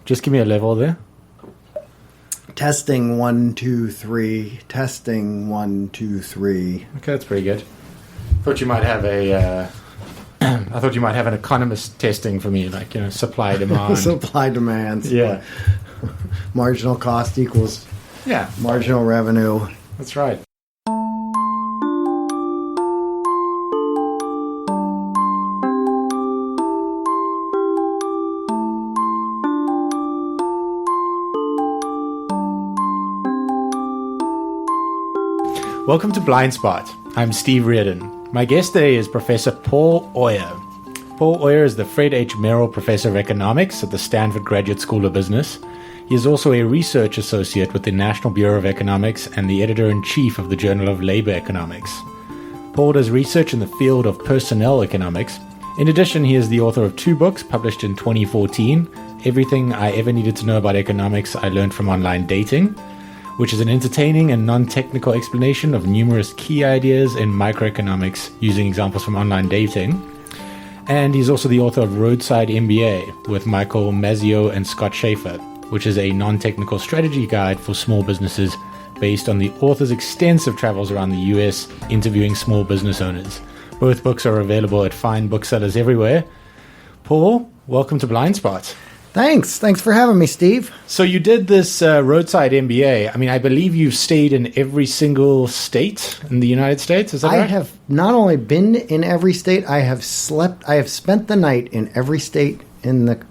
Just give me a level there. Testing 1, 2, 3. Testing 1, 2, 3. Okay, that's pretty good. Thought you might have I thought you might have an economist testing for me, like, supply demand. Supply demand. Yeah. Marginal cost equals marginal revenue. That's right. Welcome to Blind Spot. I'm Steve Reardon. My guest today is Professor Paul Oyer. Paul Oyer is the Fred H. Merrill Professor of Economics at the Stanford Graduate School of Business. He is also a research associate with the National Bureau of Economics and the editor-in-chief of the Journal of Labor Economics. Paul does research in the field of personnel economics. In addition, he is the author of 2 books published in 2014, Everything I Ever Needed to Know About Economics I Learned from Online Dating, which is an entertaining and non-technical explanation of numerous key ideas in microeconomics using examples from online dating. And he's also the author of Roadside MBA with Michael Mazzeo and Scott Schaefer, which is a non-technical strategy guide for small businesses based on the author's extensive travels around the US interviewing small business owners. Both books are available at fine booksellers everywhere. Paul, welcome to Blind Spot. Thanks for having me, Steve. So you did this Roadside MBA. I mean, I believe you've stayed in every single state in the United States. Is that right? I have not only been in every state, I have spent the night in every state in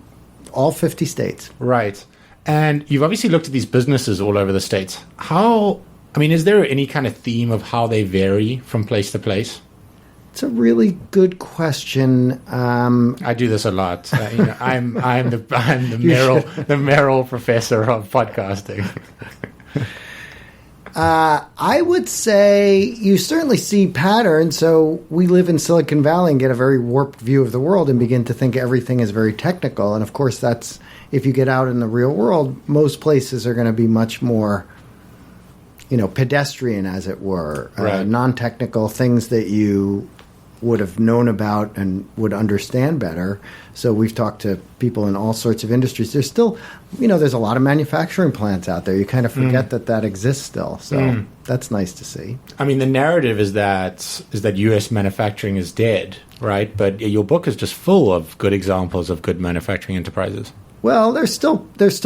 all 50 states. Right. And you've obviously looked at these businesses all over the states. Is there any kind of theme of how they vary from place to place? It's a really good question. I do this a lot. I'm the Merrill professor of podcasting. I would say you certainly see patterns. So we live in Silicon Valley and get a very warped view of the world and begin to think everything is very technical. And of course, that's if you get out in the real world, most places are going to be much more, pedestrian, as it were, right. Non-technical things that you would have known about and would understand better. So we've talked to people in all sorts of industries. There's still, there's a lot of manufacturing plants out there. You kind of forget that exists still. So that's nice to see. I mean, the narrative is that U.S. manufacturing is dead, right? But your book is just full of good examples of good manufacturing enterprises. Well, there's still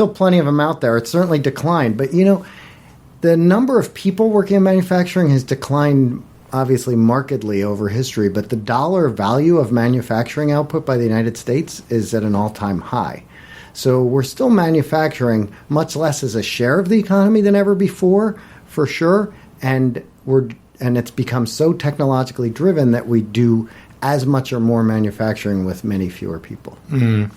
plenty of them out there. It's certainly declined. But, the number of people working in manufacturing has declined obviously markedly over history, but the dollar value of manufacturing output by the United States is at an all-time high. So we're still manufacturing much less as a share of the economy than ever before, for sure, and it's become so technologically driven that we do as much or more manufacturing with many fewer people. Mm.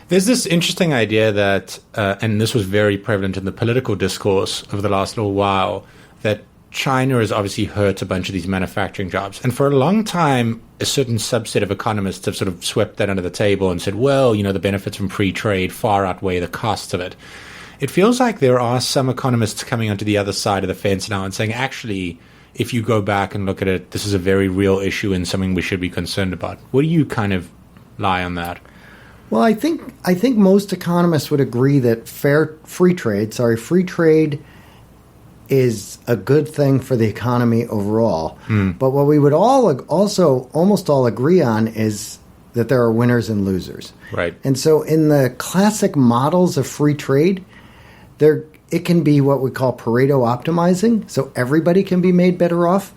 There's this interesting idea that, and this was very prevalent in the political discourse over the last little while, that China has obviously hurt a bunch of these manufacturing jobs. And for a long time, a certain subset of economists have sort of swept that under the table and said, well, the benefits from free trade far outweigh the costs of it. It feels like there are some economists coming onto the other side of the fence now and saying, actually, if you go back and look at it, this is a very real issue and something we should be concerned about. Where do you kind of lie on that? Well, I think most economists would agree that free trade is a good thing for the economy overall. But what we would also almost all agree on is that there are winners and losers. Right. And so in the classic models of free trade, it can be what we call Pareto optimizing, so everybody can be made better off.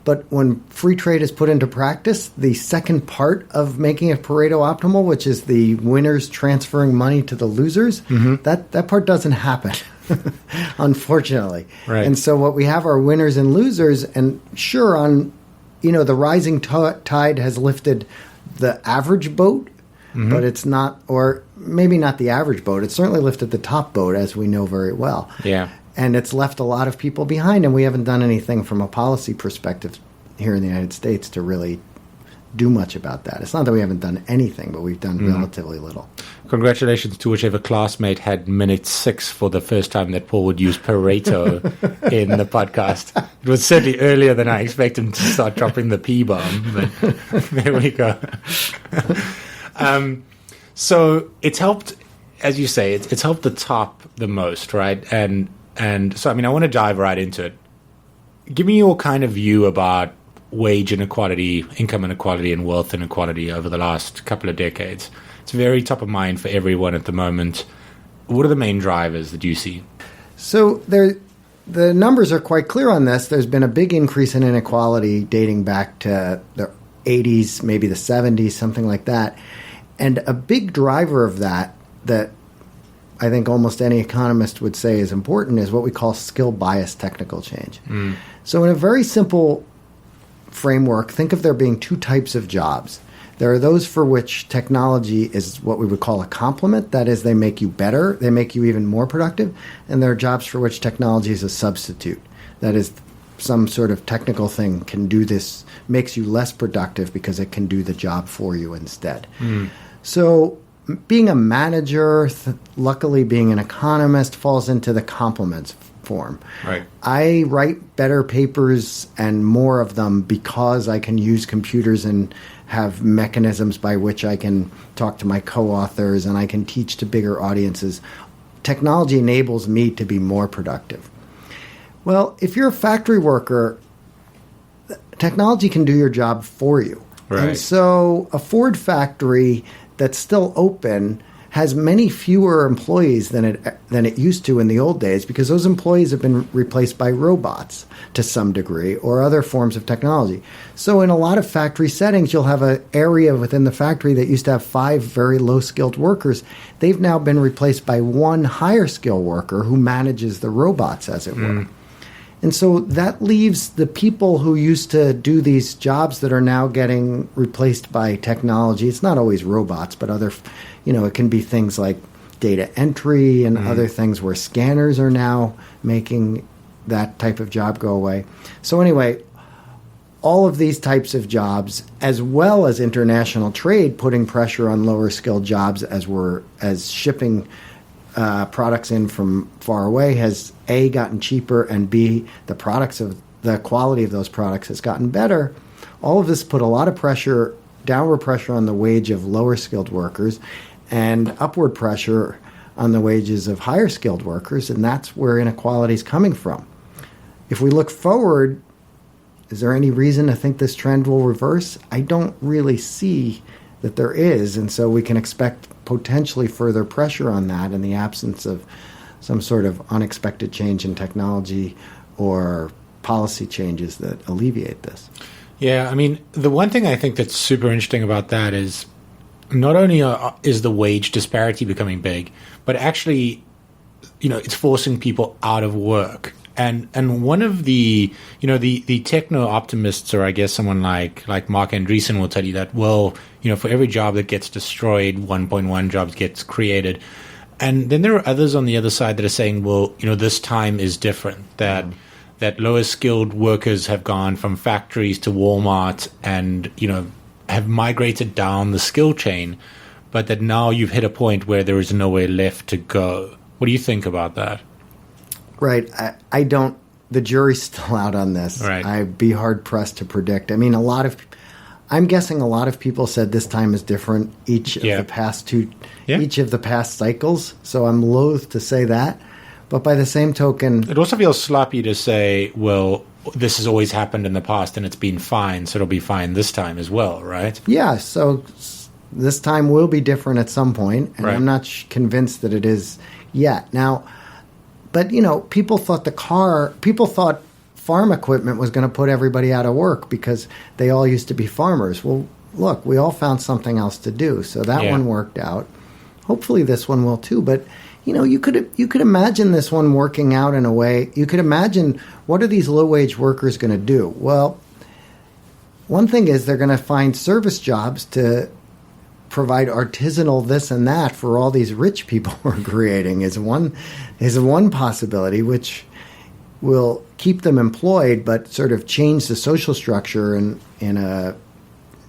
But when free trade is put into practice, the second part of making it Pareto optimal, which is the winners transferring money to the losers, that part doesn't happen. Unfortunately. Right. And so what we have are winners and losers, and sure, the rising tide has lifted the average boat, but it's not, or maybe not the average boat. It's certainly lifted the top boat, as we know very well. Yeah. And it's left a lot of people behind, and we haven't done anything from a policy perspective here in the United States to really do much about that. It's not that we haven't done anything, but we've done relatively little. Congratulations to whichever classmate had minute 6 for the first time that Paul would use Pareto in the podcast. It was certainly earlier than I expected him to start dropping the P-bomb, but there we go. So it's helped as you say, it's helped the top the most, right? And so, I mean, I want to dive right into it. Give me your kind of view about wage inequality, income inequality, and wealth inequality over the last couple of decades. It's very top of mind for everyone at the moment. What are the main drivers that you see? So the numbers are quite clear on this. There's been a big increase in inequality dating back to the 80s, maybe the 70s, something like that. And a big driver of that I think almost any economist would say is important is what we call skill-biased technical change. So in a very simple framework, think of there being two types of jobs. There are those for which technology is what we would call a complement. That is, they make you better. They make you even more productive. And there are jobs for which technology is a substitute. That is, some sort of technical thing can do this, makes you less productive because it can do the job for you instead. So being a manager, luckily being an economist, falls into the complements form. Right. I write better papers and more of them because I can use computers and have mechanisms by which I can talk to my co-authors and I can teach to bigger audiences. Technology enables me to be more productive. Well, if you're a factory worker, technology can do your job for you. Right. And so a Ford factory that's still open has many fewer employees than it used to in the old days because those employees have been replaced by robots to some degree or other forms of technology. So in a lot of factory settings, you'll have an area within the factory that used to have 5 very low-skilled workers. They've now been replaced by one higher-skilled worker who manages the robots, as it were. And so that leaves the people who used to do these jobs that are now getting replaced by technology. It's not always robots, but other, it can be things like data entry and other things where scanners are now making that type of job go away. So anyway, all of these types of jobs, as well as international trade, putting pressure on lower skilled jobs as shipping products in from far away has A, gotten cheaper, and B, the quality of those products has gotten better. All of this put a lot of pressure, downward pressure on the wage of lower skilled workers and upward pressure on the wages of higher skilled workers, and that's where inequality is coming from. If we look forward, is there any reason to think this trend will reverse? I don't really see that there is, and so we can expect potentially further pressure on that in the absence of some sort of unexpected change in technology or policy changes that alleviate this. Yeah, I mean, the one thing I think that's super interesting about that is not only is the wage disparity becoming big, but actually, it's forcing people out of work. And one of the techno-optimists, or I guess someone like Mark Andreessen will tell you that, well, for every job that gets destroyed, 1.1 jobs gets created. And then there are others on the other side that are saying, well, this time is different, that lower skilled workers have gone from factories to Walmart and, have migrated down the skill chain, but that now you've hit a point where there is nowhere left to go. What do you think about that? Right. I don't, the jury's still out on this. Right. I'd be hard pressed to predict. I mean, I'm guessing a lot of people said this time is different each of the past cycles. So I'm loath to say that. But by the same token, it also feels sloppy to say, well, this has always happened in the past and it's been fine, so it'll be fine this time as well, right? Yeah. So this time will be different at some point, and right. I'm not convinced that it is yet. Now, but people thought farm equipment was going to put everybody out of work because they all used to be farmers. Well, look, we all found something else to do, so that one worked out. Hopefully this one will too, but you could imagine this one working out in a way. You could imagine, what are these low-wage workers going to do? Well, one thing is they're going to find service jobs to provide artisanal this and that for all these rich people we're creating is one possibility, which will keep them employed but sort of change the social structure in a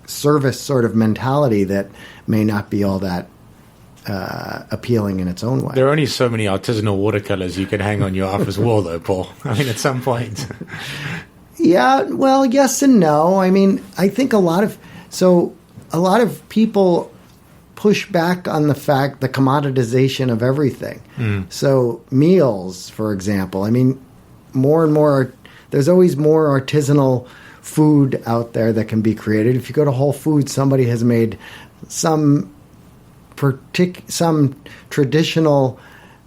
service sort of mentality that may not be all that appealing in its own way. There are only so many artisanal watercolors you can hang on your office wall, though, Paul. I mean, at some point. Yeah, well, yes and no. I mean, I think a lot of people push back on the commoditization of everything. So meals, for example, I mean, more and more, there's always more artisanal food out there that can be created. If you go to Whole Foods, somebody has made some traditional,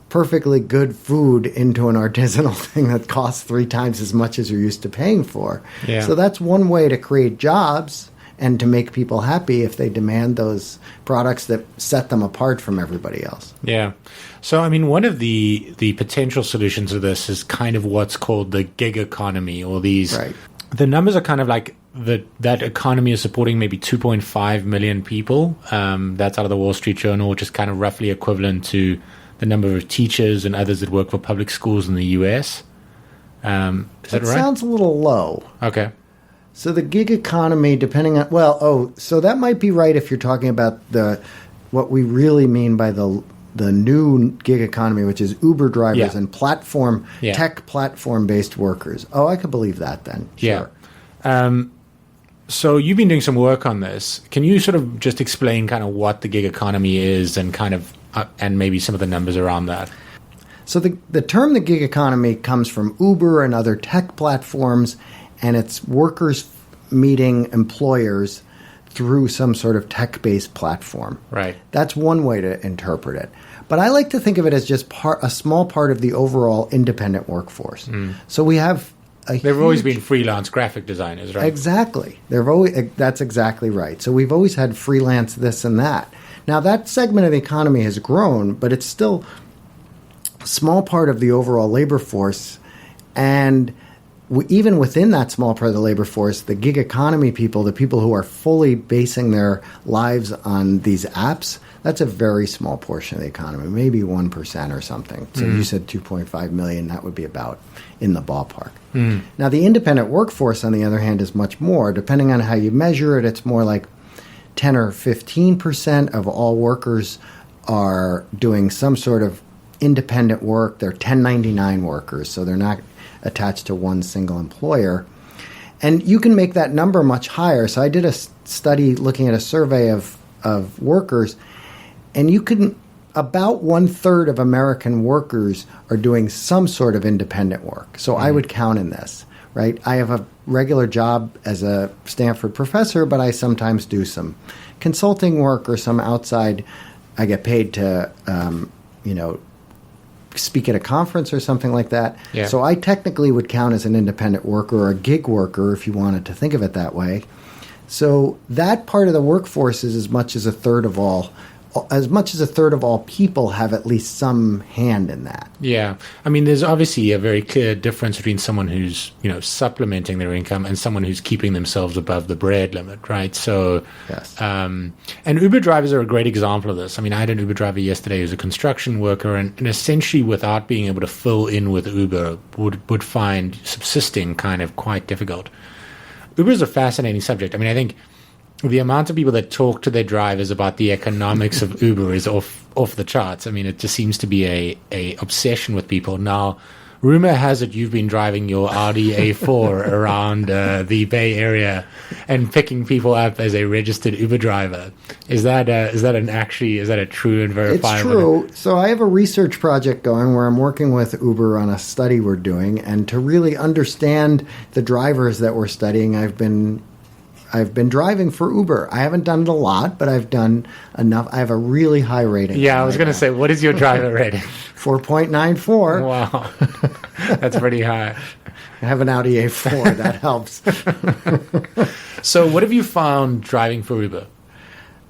perfectly good food into an artisanal thing that costs 3 times as much as you're used to paying for. Yeah. So that's one way to create jobs and to make people happy if they demand those products that set them apart from everybody else. Yeah. So, I mean, one of the potential solutions of this is kind of what's called the gig economy, or these. Right. The numbers are kind of like that economy is supporting maybe 2.5 million people. That's out of the Wall Street Journal, which is kind of roughly equivalent to the number of teachers and others that work for public schools in the U.S. Is that right? Sounds a little low. Okay. So the gig economy, depending on so that might be right if you're talking about what we really mean by the new gig economy, which is Uber drivers and tech platform based workers. Oh, I could believe that then. Sure. Yeah. So you've been doing some work on this. Can you sort of just explain kind of what the gig economy is and kind of and maybe some of the numbers around that? So the term the gig economy comes from Uber and other tech platforms, and it's workers meeting employers through some sort of tech-based platform. Right. That's one way to interpret it. But I like to think of it as just a small part of the overall independent workforce. So we have They've always been freelance graphic designers, right? Exactly. That's exactly right. So we've always had freelance this and that. Now, that segment of the economy has grown, but it's still a small part of the overall labor force. And even within that small part of the labor force, the gig economy people, the people who are fully basing their lives on these apps, that's a very small portion of the economy, maybe 1% or something. So you said 2.5 million, that would be about in the ballpark. Now, the independent workforce, on the other hand, is much more. Depending on how you measure it, it's more like 10 or 15% of all workers are doing some sort of independent work. They're 1099 workers, so they're not attached to one single employer. And you can make that number much higher. So I did a study looking at a survey of workers, and about 1/3 of American workers are doing some sort of independent work. So I would count in this, right? I have a regular job as a Stanford professor, but I sometimes do some consulting work or some outside. I get paid to, speak at a conference or something like that. Yeah. So I technically would count as an independent worker or a gig worker, if you wanted to think of it that way. So that part of the workforce is as much as a third of all people have at least some hand in that. Yeah. I mean, there's obviously a very clear difference between someone who's, supplementing their income and someone who's keeping themselves above the bread limit, right? So, yes. And Uber drivers are a great example of this. I mean, I had an Uber driver yesterday who's a construction worker, and essentially without being able to fill in with Uber would find subsisting kind of quite difficult. Uber is a fascinating subject. I mean, I think the amount of people that talk to their drivers about the economics of Uber is off the charts. I mean, it just seems to be a obsession with people. Now, rumor has it you've been driving your Audi A4 around the Bay Area and picking people up as a registered Uber driver. Is that a true and verifiable? It's true. So I have a research project going where I'm working with Uber on a study we're doing, and to really understand the drivers that we're studying, I've been driving for Uber. I haven't done it a lot, but I've done enough. I have a really high rating. Yeah, I was going to say, what is your driver rating? 4.94. Wow. That's pretty high. I have an Audi A4. That helps. So what have you found driving for Uber?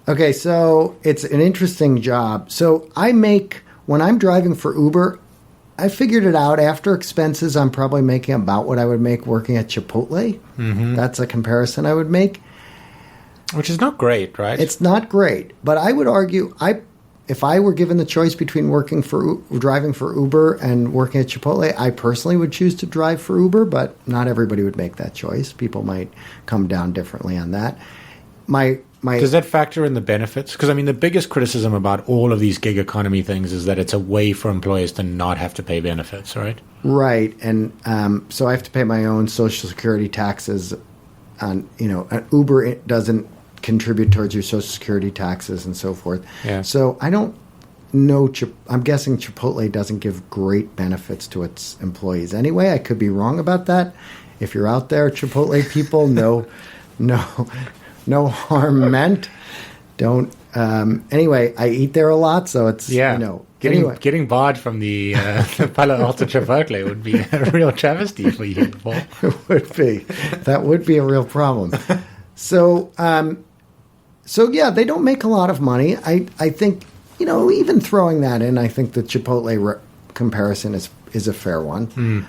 Okay, so it's an interesting job. So when I'm driving for Uber, I figured it out. After expenses, I'm probably making about what I would make working at Chipotle. Mm-hmm. That's a comparison I would make. Which is not great, right? It's not great. But I would argue, if I were given the choice between driving for Uber and working at Chipotle, I personally would choose to drive for Uber, but not everybody would make that choice. People might come down differently on that. Does that factor in the benefits? Because, I mean, the biggest criticism about all of these gig economy things is that it's a way for employers to not have to pay benefits, right? Right. And so I have to pay my own Social Security taxes. Uber doesn't contribute towards your Social Security taxes and so forth. Yeah. So I don't know. I'm guessing Chipotle doesn't give great benefits to its employees anyway. I could be wrong about that. If you're out there, Chipotle people, no harm meant. Don't. Anyway, I eat there a lot, so it's Getting barred from the Palo Alto Chipotle would be a real travesty for you, Paul. It would be. That would be a real problem. So yeah, they don't make a lot of money. I think, even throwing that in, I think the Chipotle comparison is a fair one.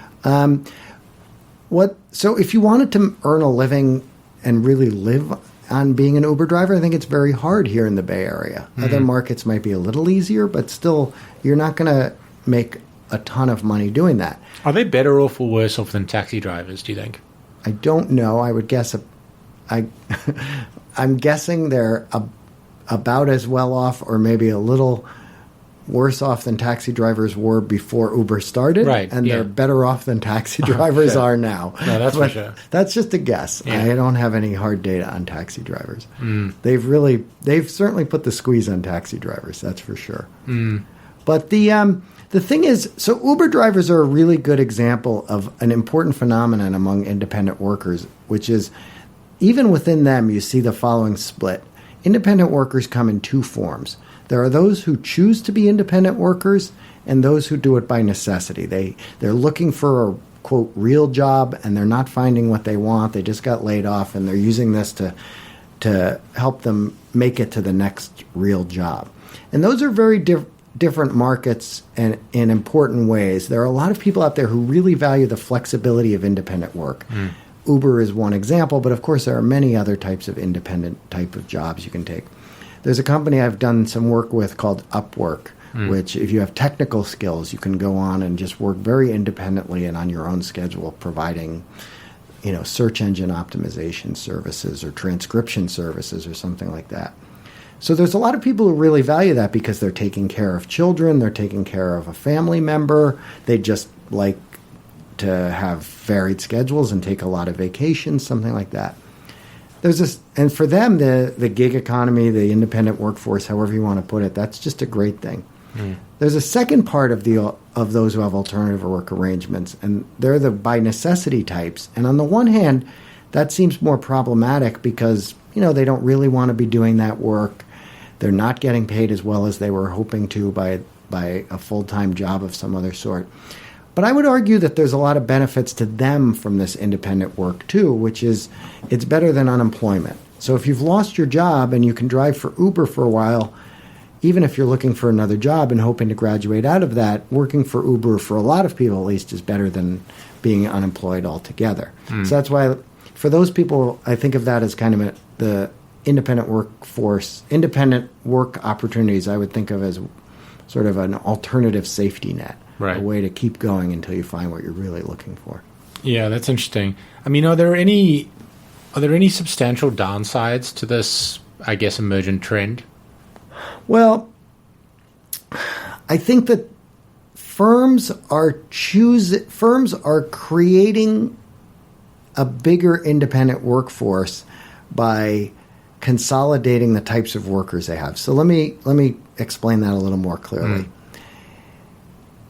So if you wanted to earn a living and really live on being an Uber driver, I think it's very hard here in the Bay Area. Other markets might be a little easier, but still, you're not going to make a ton of money doing that. Are they better off or worse off than taxi drivers, do you think? I don't know. I would guess I'm guessing they're about as well off or maybe a little worse off than taxi drivers were before Uber started. Right, and they're better off than taxi drivers are now. No, that's for sure. That's just a guess. Yeah. I don't have any hard data on taxi drivers. They've certainly put the squeeze on taxi drivers, that's for sure. But the thing is, so Uber drivers are a really good example of an important phenomenon among independent workers, which is even within them, you see the following split. Independent workers come in two forms. There are those who choose to be independent workers and those who do it by necessity. They're looking for a, quote, real job, and they're not finding what they want. They just got laid off, and they're using this to help them make it to the next real job. And those are very different markets and in important ways. There are a lot of people out there who really value the flexibility of independent work. Uber is one example, but of course there are many other types of independent type of jobs you can take. There's a company I've done some work with called Upwork, which if you have technical skills, you can go on and just work very independently and on your own schedule, providing, search engine optimization services or transcription services or something like that. So there's a lot of people who really value that because they're taking care of children, they're taking care of a family member, they just like to have varied schedules and take a lot of vacations, something like that. There's this, and for them, the gig economy, the independent workforce, however you want to put it, that's just a great thing. There's a second part of those who have alternative work arrangements, and they're the by necessity types. And on the one hand, that seems more problematic because they don't really want to be doing that work. They're not getting paid as well as they were hoping to by a full-time job of some other sort. But I would argue that there's a lot of benefits to them from this independent work too, which is it's better than unemployment. So if you've lost your job and you can drive for Uber for a while, even if you're looking for another job and hoping to graduate out of that, working for Uber for a lot of people at least is better than being unemployed altogether. So that's why for those people, I think of that as kind of the independent workforce, independent work opportunities I would think of as sort of an alternative safety net. Right. A way to keep going until you find what you're really looking for. Yeah, that's interesting. I mean, are there any substantial downsides to this, I guess, emergent trend? Well, I think that firms are creating a bigger independent workforce by consolidating the types of workers they have. So let me explain that a little more clearly.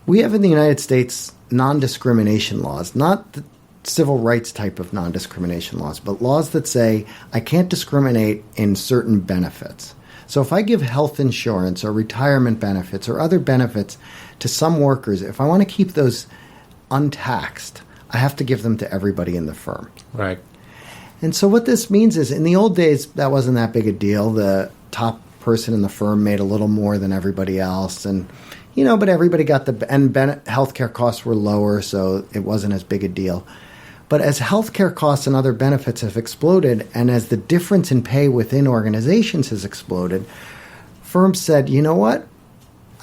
We have in the United States non-discrimination laws, not the civil rights type of non-discrimination laws, but laws that say I can't discriminate in certain benefits. So if I give health insurance or retirement benefits or other benefits to some workers, if I want to keep those untaxed, I have to give them to everybody in the firm. Right. And so what this means is in the old days, that wasn't that big a deal. The top person in the firm made a little more than everybody else, and but everybody got healthcare costs were lower, so it wasn't as big a deal. But as healthcare costs and other benefits have exploded, and as the difference in pay within organizations has exploded, firms said, you know what?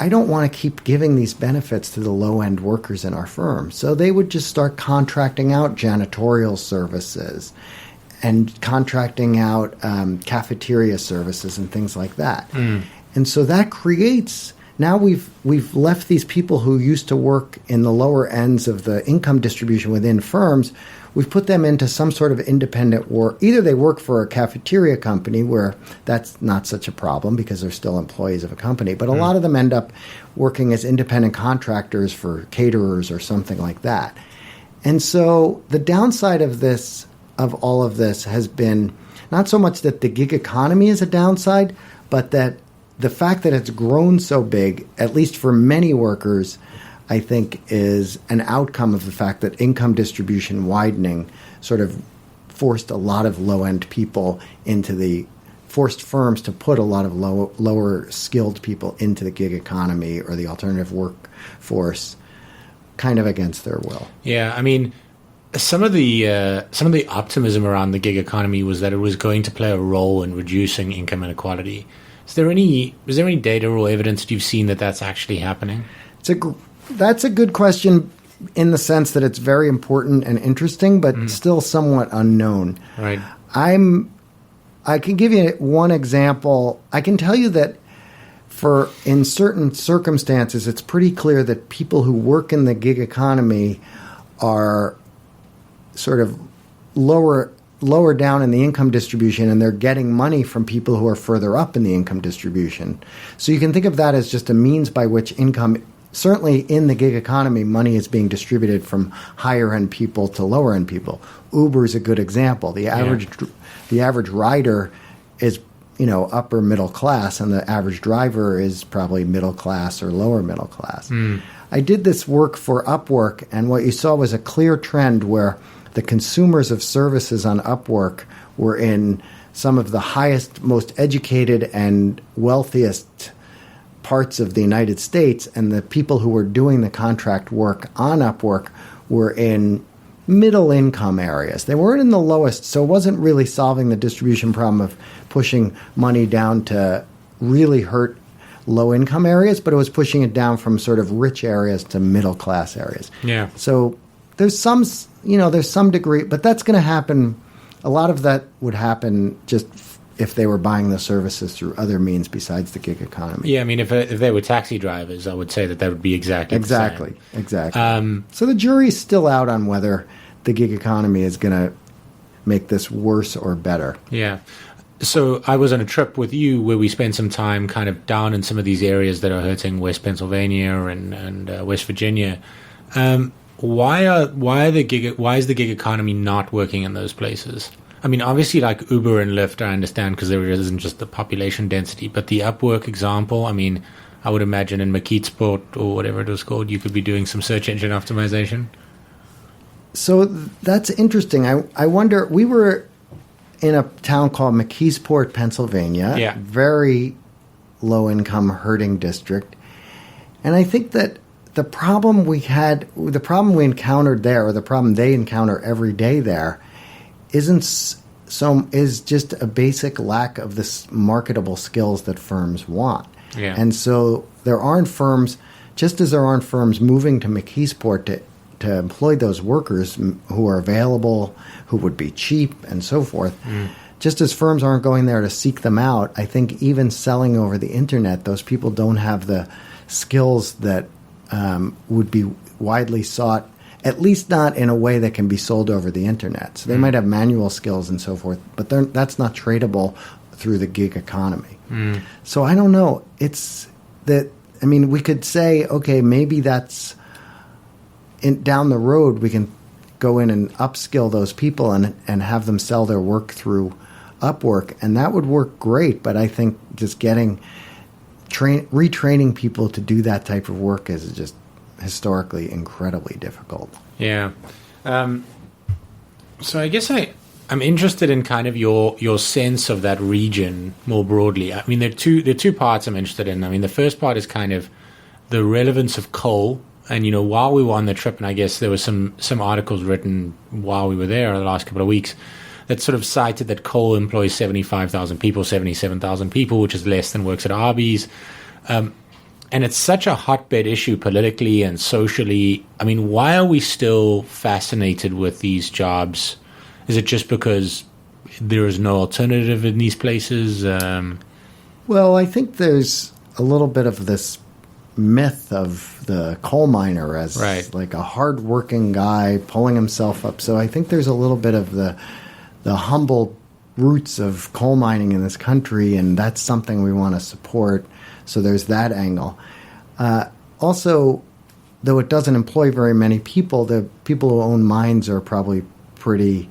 I don't want to keep giving these benefits to the low-end workers in our firm. So they would just start contracting out janitorial services and contracting out cafeteria services and things like that. And so that creates... Now we've left these people who used to work in the lower ends of the income distribution within firms we've put them into some sort of independent work. Either they work for a cafeteria company where that's not such a problem because they're still employees of a company, but a lot of them end up working as independent contractors for caterers or something like that. And so the downside of all of this has been not so much that the gig economy is a downside, but that the fact that it's grown so big, at least for many workers, I think is an outcome of the fact that income distribution widening sort of forced a lot of low-end people forced firms to put a lot of lower skilled people into the gig economy or the alternative workforce kind of against their will. Yeah, I mean, some of the optimism around the gig economy was that it was going to play a role in reducing income inequality. Is there any data or evidence that you've seen that that's actually happening? That's a good question in the sense that it's very important and interesting, but still somewhat unknown. Right. I can give you one example. I can tell you that in certain circumstances, it's pretty clear that people who work in the gig economy are sort of lower down in the income distribution, and they're getting money from people who are further up in the income distribution. So you can think of that as just a means by which income, certainly in the gig economy, money is being distributed from higher end people to lower end people. Uber is a good example. The average rider is upper middle class, and the average driver is probably middle class or lower middle class. I did this work for Upwork, and what you saw was a clear trend where the consumers of services on Upwork were in some of the highest, most educated, and wealthiest parts of the United States, and the people who were doing the contract work on Upwork were in middle income areas. They weren't in the lowest, so it wasn't really solving the distribution problem of pushing money down to really hurt low income areas, but it was pushing it down from sort of rich areas to middle class areas. Yeah. So there's some degree, but that's going to happen. A lot of that would happen just if they were buying the services through other means besides the gig economy. Yeah, I mean, if they were taxi drivers, I would say that would be exactly the same. Exactly. So the jury's still out on whether the gig economy is going to make this worse or better. Yeah. So I was on a trip with you where we spent some time kind of down in some of these areas that are hurting West Pennsylvania and West Virginia. Why is the gig economy not working in those places? I mean, obviously, like Uber and Lyft, I understand because there isn't just the population density, but the Upwork example, I mean, I would imagine in McKeesport or whatever it was called, you could be doing some search engine optimization. So that's interesting. I wonder, we were in a town called McKeesport, Pennsylvania, yeah. Very low-income hurting district. And I think that the problem we encountered there, or the problem they encounter every day there, is just a basic lack of the marketable skills that firms want. Yeah. And so there aren't firms, just as there aren't firms moving to McKeesport to employ those workers who are available, who would be cheap, and so forth. Just as firms aren't going there to seek them out, I think even selling over the internet, those people don't have the skills that would be widely sought, at least not in a way that can be sold over the internet. So they might have manual skills and so forth, but that's not tradable through the gig economy. So I don't know. We could say, okay, maybe that's down the road we can go in and upskill those people and have them sell their work through Upwork, and that would work great. But I think just retraining people to do that type of work is just historically incredibly difficult. Yeah. So I guess I'm interested in kind of your sense of that region more broadly. I mean, there are two parts I'm interested in. I mean, the first part is kind of the relevance of coal. And, while we were on the trip, and I guess there were some articles written while we were there the last couple of weeks that sort of cited that coal employs 75,000 people, 77,000 people, which is less than works at Arby's. And it's such a hotbed issue politically and socially. I mean, why are we still fascinated with these jobs? Is it just because there is no alternative in these places? Well, I think there's a little bit of this myth of the coal miner as like a hardworking guy pulling himself up. So I think there's a little bit of the humble roots of coal mining in this country, and that's something we want to support. So there's that angle. Also, though it doesn't employ very many people, the people who own mines are probably pretty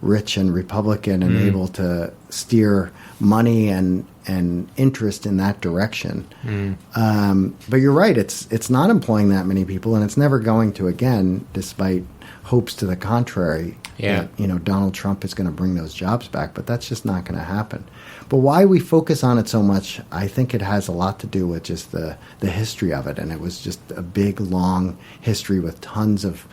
rich and Republican and able to steer money and interest in that direction. But you're right, it's not employing that many people, and it's never going to again, despite hopes to the contrary. Yeah. That, Donald Trump is going to bring those jobs back, but that's just not going to happen. But why we focus on it so much, I think it has a lot to do with just the history of it, and it was just a big, long history with tons of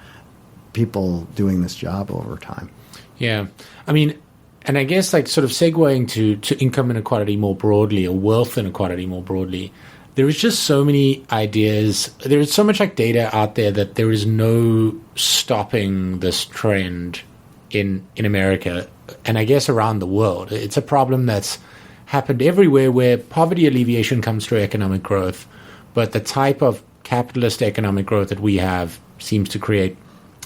people doing this job over time. Yeah. I mean, and I guess like sort of segueing to income inequality more broadly, or wealth inequality more broadly, there is just so many ideas. There is so much like data out there that there is no stopping this trend in America, and I guess around the world. It's a problem that's happened everywhere where poverty alleviation comes through economic growth, but the type of capitalist economic growth that we have seems to create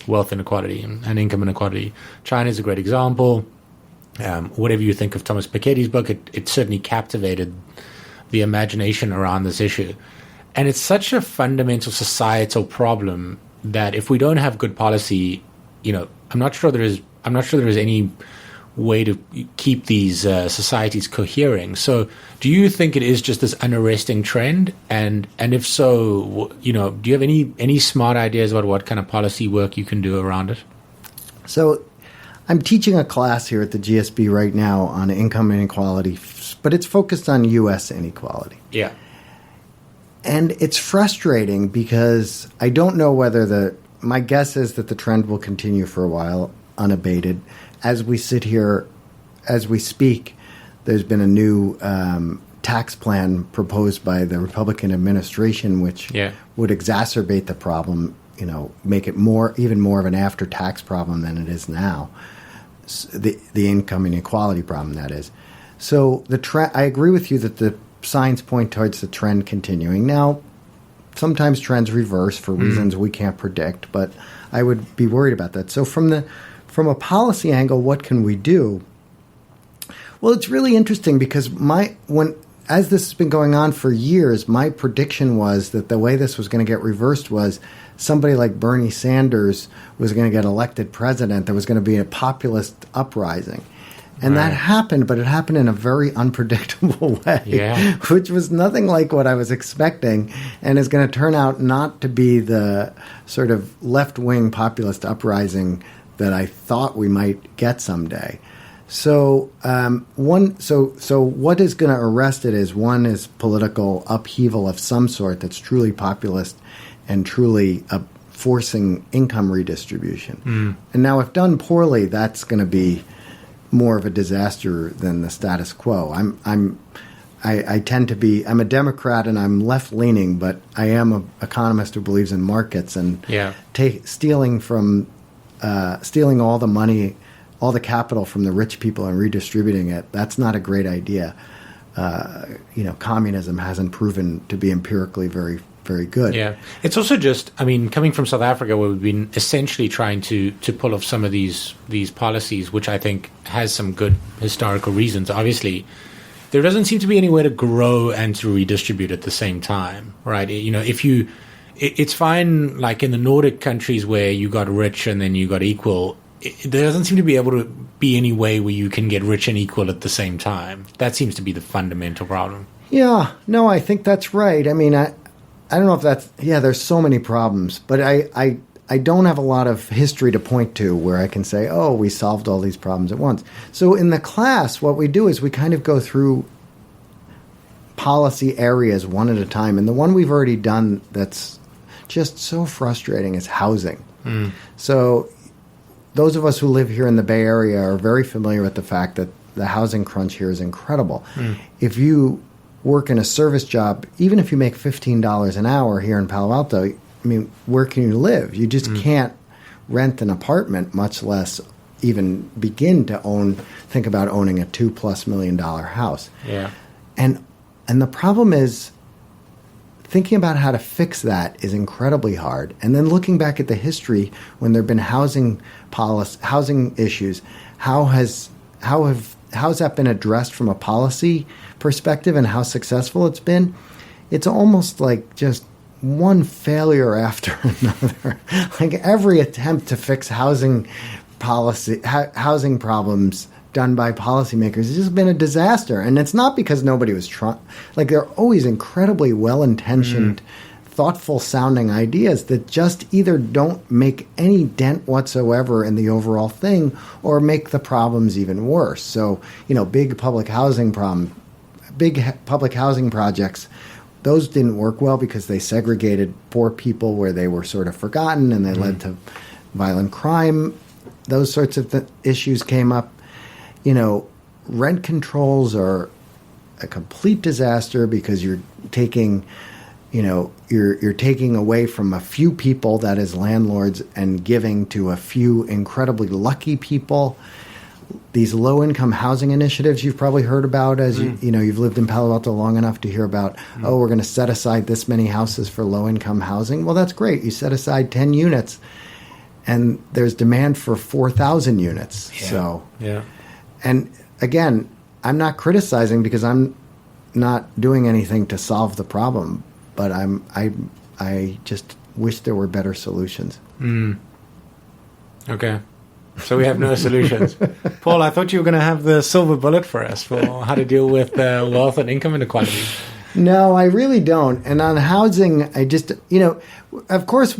wealth inequality and income inequality. China is a great example. Whatever you think of Thomas Piketty's book, it certainly captivated the imagination around this issue. And it's such a fundamental societal problem that if we don't have good policy, I'm not sure there is any way to keep these societies cohering. So do you think it is just this unarresting trend? And if so, do you have any smart ideas about what kind of policy work you can do around it? So I'm teaching a class here at the GSB right now on income inequality, but it's focused on U.S. inequality. Yeah. And it's frustrating because I don't know whether my guess is that the trend will continue for a while unabated. As we sit here, as we speak, there's been a new tax plan proposed by the Republican administration, which would exacerbate the problem, make it even more of an after-tax problem than it is now, the income inequality problem, that is. So I agree with you that the signs point towards the trend continuing. Now, sometimes trends reverse for reasons we can't predict, but I would be worried about that. So from a policy angle, what can we do? Well, it's really interesting because as this has been going on for years, my prediction was that the way this was going to get reversed was somebody like Bernie Sanders was going to get elected president. There was going to be a populist uprising. And that happened, but it happened in a very unpredictable way, which was nothing like what I was expecting, and is going to turn out not to be the sort of left-wing populist uprising that I thought we might get someday. So what is going to arrest it is political upheaval of some sort that's truly populist and truly forcing income redistribution. And now, if done poorly, that's going to be more of a disaster than the status quo. I'm a Democrat and I'm left leaning, but I am an economist who believes in markets and stealing all the money, all the capital from the rich people and redistributing it. That's not a great idea. Communism hasn't proven to be empirically very, very good. Yeah. It's also just, coming from South Africa, where we've been essentially trying to pull off some of these policies, which I think has some good historical reasons. Obviously, there doesn't seem to be any way to grow and to redistribute at the same time, right? It's fine, like in the Nordic countries where you got rich and then you got equal. There doesn't seem to be able to be any way where you can get rich and equal at the same time. That seems to be the fundamental problem. Yeah, no, I think that's right. I don't know if that's... Yeah, there's so many problems. But I don't have a lot of history to point to where I can say, oh, we solved all these problems at once. So in the class, what we do is we kind of go through policy areas one at a time. And the one we've already done that's just so frustrating is housing. So those of us who live here in the Bay Area are very familiar with the fact that the housing crunch here is incredible. If you work in a service job, even if you make $15 an hour here in Palo Alto, where can you live? You just can't rent an apartment, much less even begin to think about owning a $2+ million house. Yeah. And the problem is thinking about how to fix that is incredibly hard. And then looking back at the history when there have been housing issues, how's that been addressed from a policy perspective and how successful it's been? It's almost like just one failure after another. Like every attempt to fix housing problems done by policymakers has just been a disaster. And it's not because nobody was trying. Like, they're always incredibly well-intentioned, thoughtful-sounding ideas that just either don't make any dent whatsoever in the overall thing or make the problems even worse. So, big public housing projects, those didn't work well because they segregated poor people where they were sort of forgotten, and they led to violent crime. Those sorts of issues came up. Rent controls are a complete disaster because you're taking away from a few people, that is landlords, and giving to a few incredibly lucky people. These low-income housing initiatives you've probably heard about as you've lived in Palo Alto long enough to hear about, we're going to set aside this many houses for low-income housing. Well, that's great. You set aside 10 units, and there's demand for 4,000 units. And again, I'm not criticizing because I'm not doing anything to solve the problem, but I just wish there were better solutions. Okay. So we have no solutions. Paul, I thought you were going to have the silver bullet for us for how to deal with wealth and income inequality. No, I really don't. And on housing, I just, of course,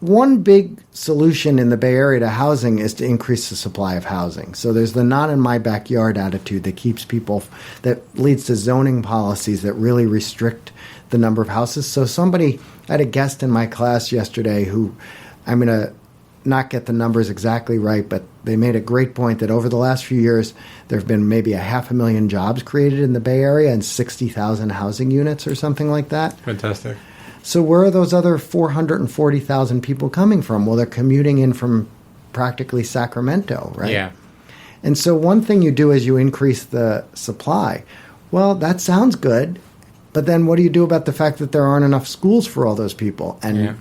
one big solution in the Bay Area to housing is to increase the supply of housing. So there's the not in my backyard attitude that that leads to zoning policies that really restrict the number of houses. So I had a guest in my class yesterday who, I'm going to not get the numbers exactly right, but they made a great point that over the last few years, there have been maybe 500,000 jobs created in the Bay Area and 60,000 housing units or something like that. Fantastic. So where are those other 440,000 people coming from? Well, they're commuting in from practically Sacramento, right? Yeah. And so one thing you do is you increase the supply. Well, that sounds good, but then what do you do about the fact that there aren't enough schools for all those people? And,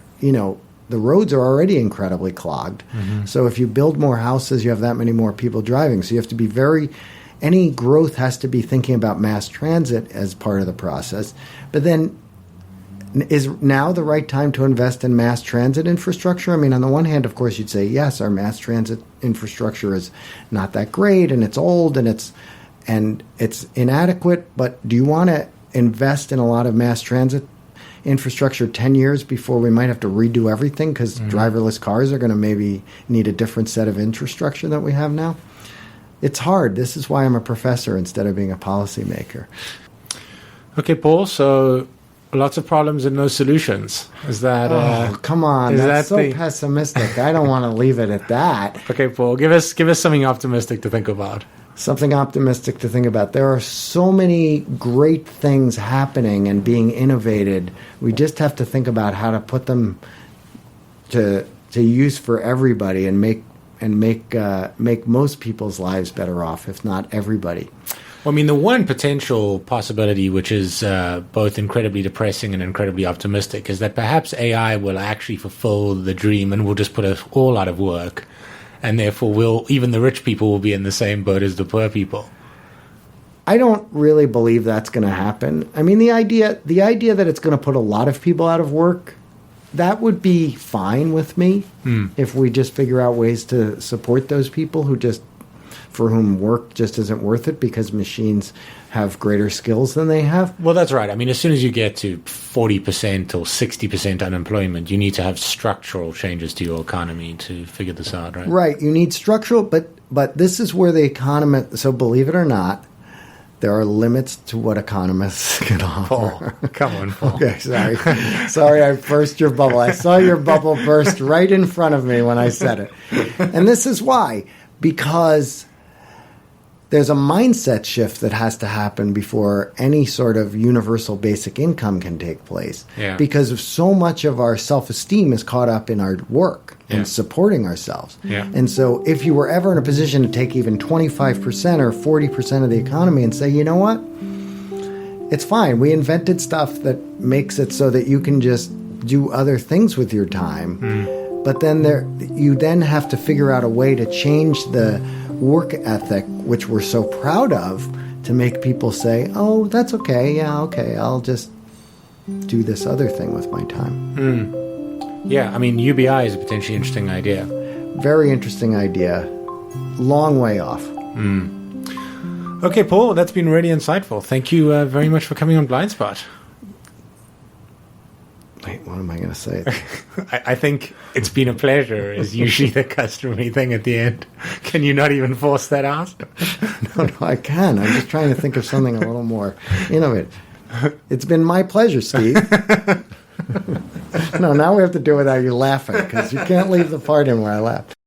the roads are already incredibly clogged. So if you build more houses, you have that many more people driving. So you have to be any growth has to be thinking about mass transit as part of the process. But then, is now the right time to invest in mass transit infrastructure? I mean, on the one hand, of course, you'd say, yes, our mass transit infrastructure is not that great, and it's old, and it's inadequate. But do you want to invest in a lot of mass transit infrastructure 10 years before we might have to redo everything because driverless cars are going to maybe need a different set of infrastructure that we have now? It's hard. This is why I'm a professor instead of being a policymaker. Okay, Paul, so lots of problems and no solutions. Is that... come on. That's so pessimistic. I don't want to leave it at that. Okay, Paul, give us something optimistic to think about. Something optimistic to think about. There are so many great things happening and being innovated. We just have to think about how to put them to use for everybody and make most people's lives better off, if not everybody. Well, I mean, the one potential possibility, which is both incredibly depressing and incredibly optimistic, is that perhaps AI will actually fulfill the dream and will just put us all out of work. And therefore, even the rich people will be in the same boat as the poor people. I don't really believe that's going to happen. I mean, the idea that it's going to put a lot of people out of work, that would be fine with me if we just figure out ways to support those people for whom work just isn't worth it because machines have greater skills than they have. Well, that's right. I mean, as soon as you get to 40% or 60% unemployment, you need to have structural changes to your economy to figure this out, right? Right. You need structural, but this is where the economist, so believe it or not, there are limits to what economists can offer. Paul, come on, Paul. Okay, sorry. Sorry, I burst your bubble. I saw your bubble burst right in front of me when I said it. And this is why. Because there's a mindset shift that has to happen before any sort of universal basic income can take place. Yeah. Because of so much of our self-esteem is caught up in our work and supporting ourselves. Yeah. And so if you were ever in a position to take even 25% or 40% of the economy and say, you know what? It's fine. We invented stuff that makes it so that you can just do other things with your time. But then you then have to figure out a way to change the work ethic, which we're so proud of, to make people say, oh, that's okay. Yeah, okay. I'll just do this other thing with my time. Yeah, I mean, UBI is a potentially interesting idea. Very interesting idea. Long way off. Okay, Paul, that's been really insightful. Thank you very much for coming on Blind Spot. Wait, what am I going to say? I think it's been a pleasure is usually the customary thing at the end. Can you not even force that out? No, I can. I'm just trying to think of something a little more innovative. It's been my pleasure, Steve. No, now we have to do it without you laughing, because you can't leave the part in where I laughed.